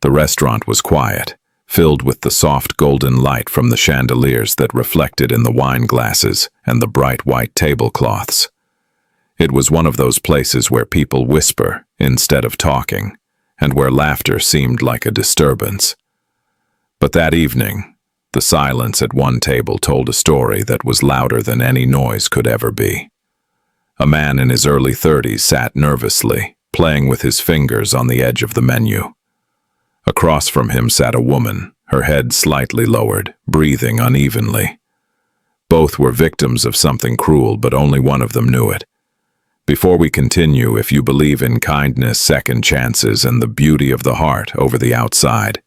The restaurant was quiet, filled with the soft golden light from the chandeliers that reflected in the wine glasses and the bright white tablecloths. It was one of those places where people whisper instead of talking, and where laughter seemed like a disturbance. But that evening, the silence at one table told a story that was louder than any noise could ever be. A man in his early 30s sat nervously, playing with his fingers on the edge of the menu. Across from him sat a woman, her head slightly lowered, breathing unevenly. Both were victims of something cruel, but only one of them knew it. Before we continue, if you believe in kindness, second chances, and the beauty of the heart over the outside,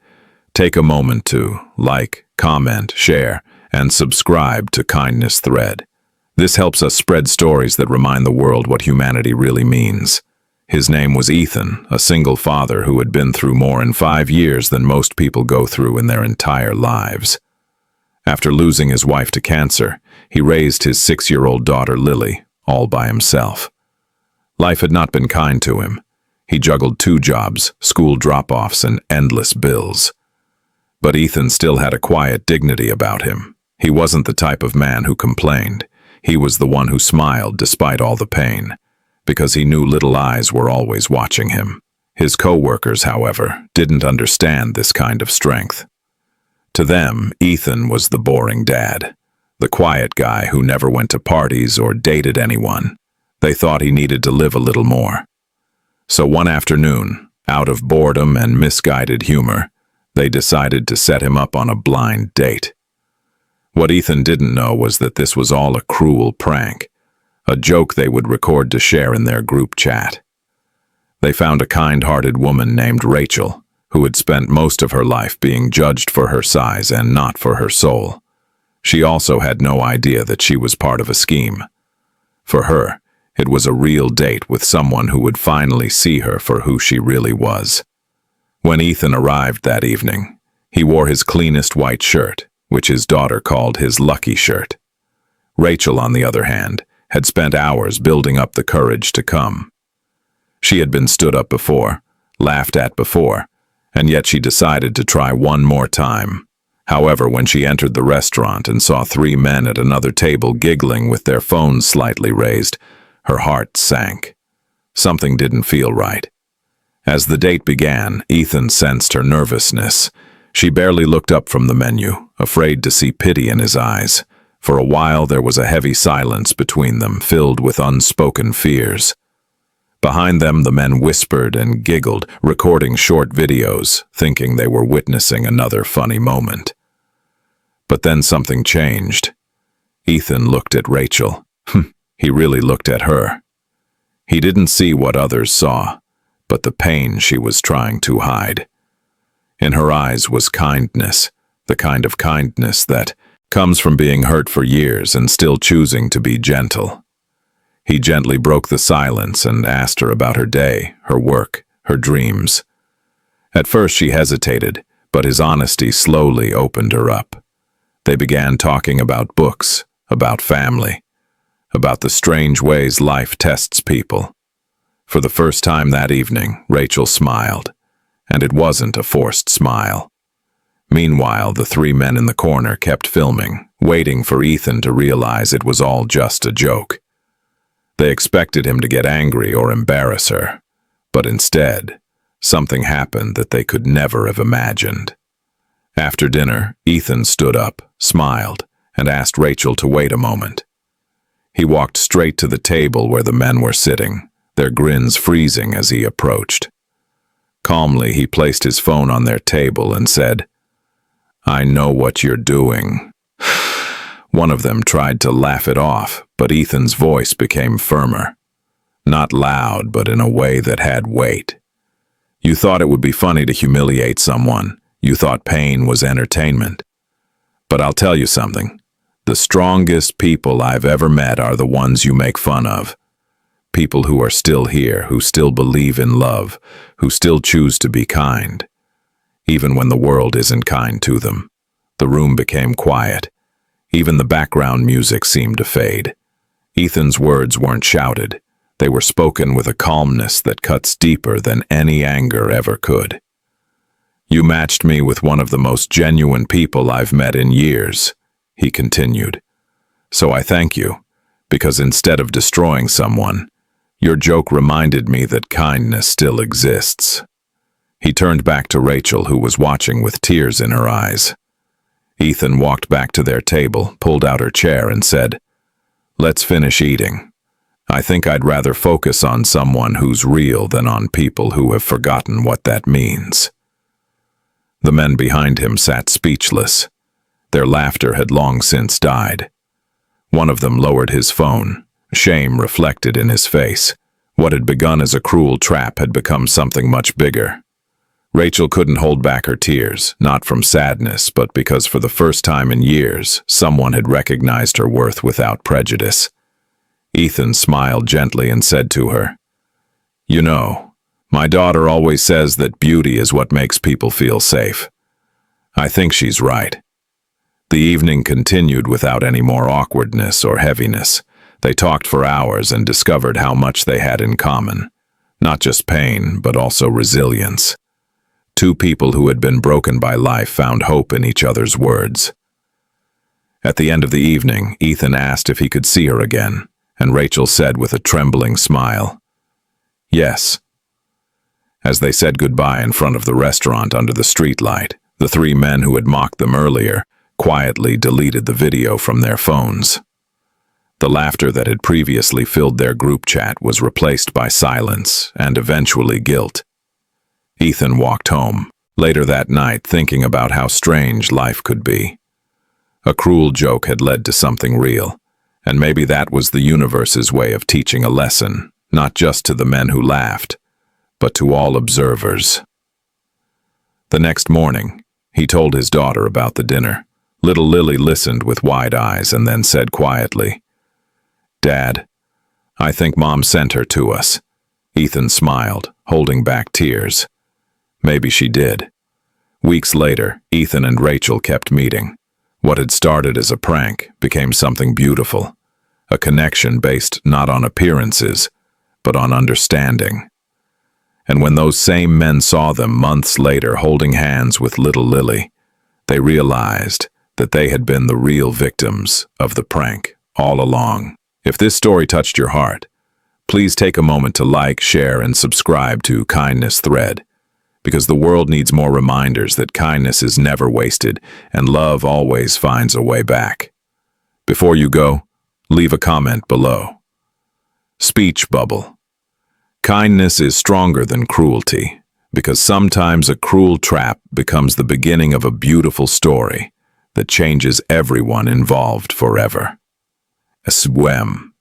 take a moment to like, comment, share, and subscribe to Kindness Thread. This helps us spread stories that remind the world what humanity really means. His name was Ethan, a single father who had been through more in 5 years than most people go through in their entire lives. After losing his wife to cancer, he raised his 6-year-old daughter Lily, all by himself. Life had not been kind to him. He juggled 2 jobs, school drop-offs, and endless bills. But Ethan still had a quiet dignity about him. He wasn't the type of man who complained. He was the one who smiled despite all the pain, because he knew little eyes were always watching him. His co-workers, however, didn't understand this kind of strength. To them, Ethan was the boring dad, the quiet guy who never went to parties or dated anyone. They thought he needed to live a little more. So one afternoon, out of boredom and misguided humor, they decided to set him up on a blind date. What Ethan didn't know was that this was all a cruel prank, a joke they would record to share in their group chat. They found a kind-hearted woman named Rachel, who had spent most of her life being judged for her size and not for her soul. She also had no idea that she was part of a scheme. For her, it was a real date with someone who would finally see her for who she really was. When Ethan arrived that evening, he wore his cleanest white shirt, which his daughter called his lucky shirt. Rachel, on the other hand, had spent hours building up the courage to come. She had been stood up before, laughed at before, and yet she decided to try one more time. However, when she entered the restaurant and saw 3 men at another table giggling with their phones slightly raised, her heart sank. Something didn't feel right. As the date began, Ethan sensed her nervousness. She barely looked up from the menu, afraid to see pity in his eyes. For a while there was a heavy silence between them, filled with unspoken fears. Behind them the men whispered and giggled, recording short videos, thinking they were witnessing another funny moment. But then something changed. Ethan looked at Rachel. He really looked at her. He didn't see what others saw, but the pain she was trying to hide. In her eyes was kindness, the kind of kindness that comes from being hurt for years and still choosing to be gentle. He gently broke the silence and asked her about her day, her work, her dreams. At first she hesitated, but his honesty slowly opened her up. They began talking about books, about family, about the strange ways life tests people. For the first time that evening, Rachel smiled, and it wasn't a forced smile. Meanwhile, the 3 men in the corner kept filming, waiting for Ethan to realize it was all just a joke. They expected him to get angry or embarrass her, but instead, something happened that they could never have imagined. After dinner, Ethan stood up, smiled, and asked Rachel to wait a moment. He walked straight to the table where the men were sitting, their grins freezing as he approached. Calmly, he placed his phone on their table and said, "I know what you're doing." One of them tried to laugh it off, but Ethan's voice became firmer. Not loud, but in a way that had weight. "You thought it would be funny to humiliate someone. You thought pain was entertainment. But I'll tell you something. The strongest people I've ever met are the ones you make fun of. People who are still here, who still believe in love, who still choose to be kind, even when the world isn't kind to them." The room became quiet. Even the background music seemed to fade. Ethan's words weren't shouted. They were spoken with a calmness that cuts deeper than any anger ever could. You matched me with one of the most genuine people I've met in years, he continued. So I thank you, because instead of destroying someone, your joke reminded me that kindness still exists. He turned back to Rachel, who was watching with tears in her eyes. Ethan walked back to their table, pulled out her chair, and said, "Let's finish eating. I think I'd rather focus on someone who's real than on people who have forgotten what that means." The men behind him sat speechless. Their laughter had long since died. One of them lowered his phone, shame reflected in his face. What had begun as a cruel trap had become something much bigger. Rachel couldn't hold back her tears, not from sadness, but because for the first time in years, someone had recognized her worth without prejudice. Ethan smiled gently and said to her, "You know, my daughter always says that beauty is what makes people feel safe. I think she's right." The evening continued without any more awkwardness or heaviness. They talked for hours and discovered how much they had in common. Not just pain, but also resilience. Two people who had been broken by life found hope in each other's words. At the end of the evening, Ethan asked if he could see her again, and Rachel said with a trembling smile, "Yes." As they said goodbye in front of the restaurant under the streetlight, the three men who had mocked them earlier quietly deleted the video from their phones. The laughter that had previously filled their group chat was replaced by silence and eventually guilt. Ethan walked home, later that night, thinking about how strange life could be. A cruel joke had led to something real, and maybe that was the universe's way of teaching a lesson, not just to the men who laughed, but to all observers. The next morning, he told his daughter about the dinner. Little Lily listened with wide eyes and then said quietly, "Dad, I think Mom sent her to us." Ethan smiled, holding back tears. Maybe she did. Weeks later, Ethan and Rachel kept meeting. What had started as a prank became something beautiful, a connection based not on appearances, but on understanding. And when those same men saw them months later holding hands with little Lily, they realized that they had been the real victims of the prank all along. If this story touched your heart, please take a moment to like, share, and subscribe to Kindness Thread, because the world needs more reminders that kindness is never wasted and love always finds a way back. Before you go, leave a comment below. Speech bubble. Kindness is stronger than cruelty, because sometimes a cruel trap becomes the beginning of a beautiful story that changes everyone involved forever. Aswem.